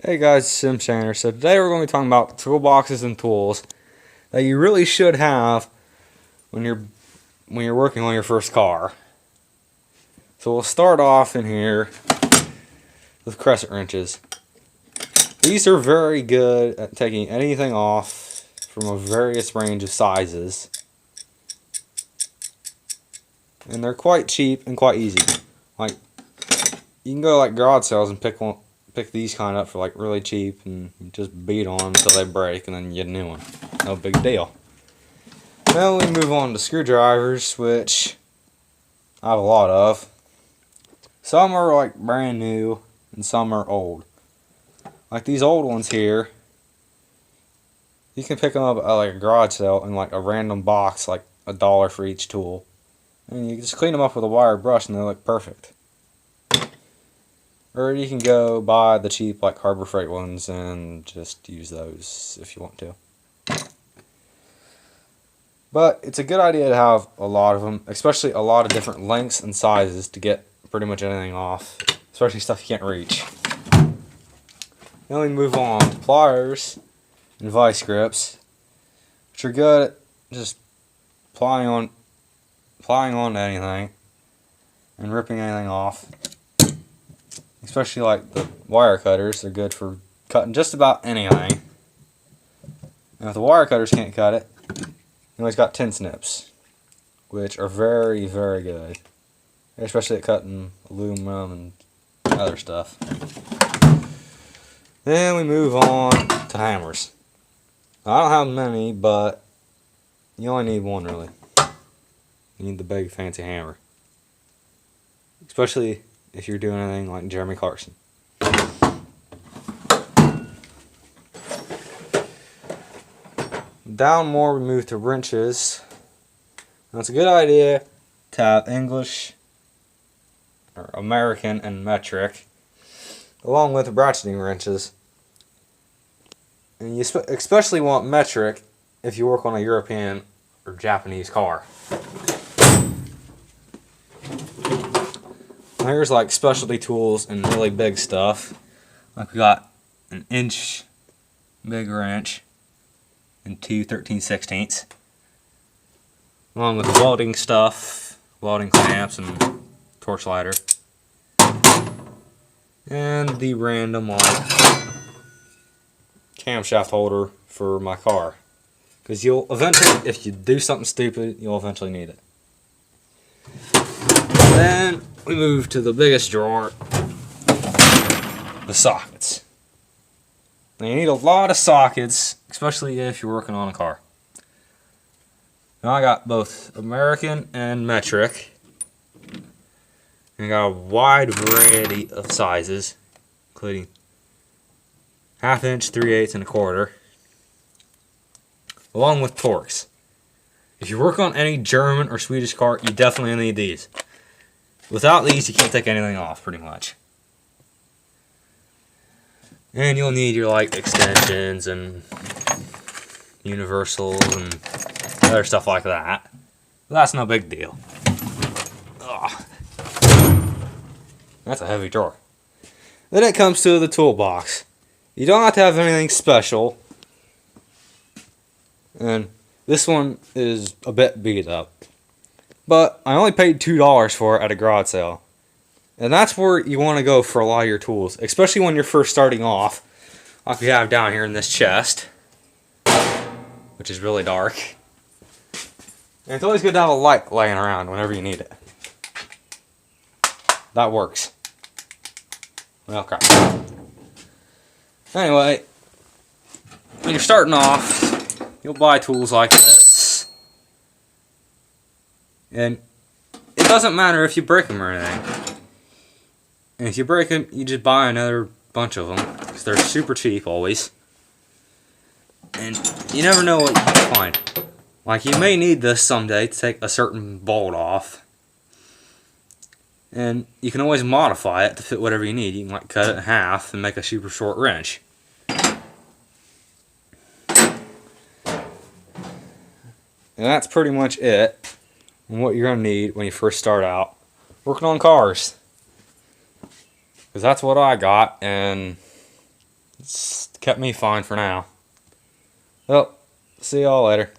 Hey guys, Sim Shaner. So today we're going to be talking about toolboxes and tools that you really should have when you're working on your first car. So we'll start off in here with crescent wrenches. These are very good at taking anything off from a various range of sizes. And they're quite cheap and quite easy. Like, you can go to like garage sales and pick these kind up for like really cheap and just beat on them until they break and then you get a new one. No big deal. Now we move on to screwdrivers, which I have a lot of. Some are like brand new and some are old. Like these old ones here, you can pick them up at like a garage sale in like a random box, like $1 for each tool. And you just clean them up with a wire brush and they look perfect. Or you can go buy the cheap like Harbor Freight ones and just use those if you want to. But it's a good idea to have a lot of them, especially a lot of different lengths and sizes to get pretty much anything off, especially stuff you can't reach. Then we move on to pliers and vice grips, which are good at just plying on to anything and ripping anything off. Especially like the wire cutters, they're good for cutting just about anything. And if the wire cutters can't cut it, you always got tin snips, which are very, very good, especially at cutting aluminum and other stuff. Then we move on to hammers. I don't have many, but you only need one really. You need the big fancy hammer, especially if you're doing anything like Jeremy Clarkson. Down more, we move to wrenches. Now it's a good idea to have English or American and metric along with ratcheting wrenches. And you especially want metric if you work on a European or Japanese car. Here's like specialty tools and really big stuff. Like we got an inch big wrench and two 13/16, along with welding stuff, welding clamps and torch lighter, and the random like camshaft holder for my car. Because you'll eventually, if you do something stupid, you'll eventually need it. Then we move to the biggest drawer, the sockets. Now you need a lot of sockets, especially if you're working on a car. Now I got both American and metric. And I got a wide variety of sizes, including 1/2 inch, 3/8, and 1/4, along with Torx. If you work on any German or Swedish car, you definitely need these. Without these, you can't take anything off, pretty much. And you'll need your like extensions and universals and other stuff like that. But that's no big deal. Ugh. That's a heavy drawer. Then it comes to the toolbox. You don't have to have anything special. And this one is a bit beat up. But I only paid $2 for it at a garage sale. And that's where you want to go for a lot of your tools, especially when you're first starting off, like we have down here in this chest, which is really dark. And it's always good to have a light laying around whenever you need it. That works. Well, crap. Anyway, when you're starting off, you'll buy tools like this. And it doesn't matter if you break them or anything. And if you break them, you just buy another bunch of them, because they're super cheap always. And you never know what you can find. Like, you may need this someday to take a certain bolt off. And you can always modify it to fit whatever you need. You can like cut it in half and make a super short wrench. And that's pretty much it on what you're going to need when you first start out working on cars. Because that's what I got, and It's kept me fine for now. Well, see y'all later.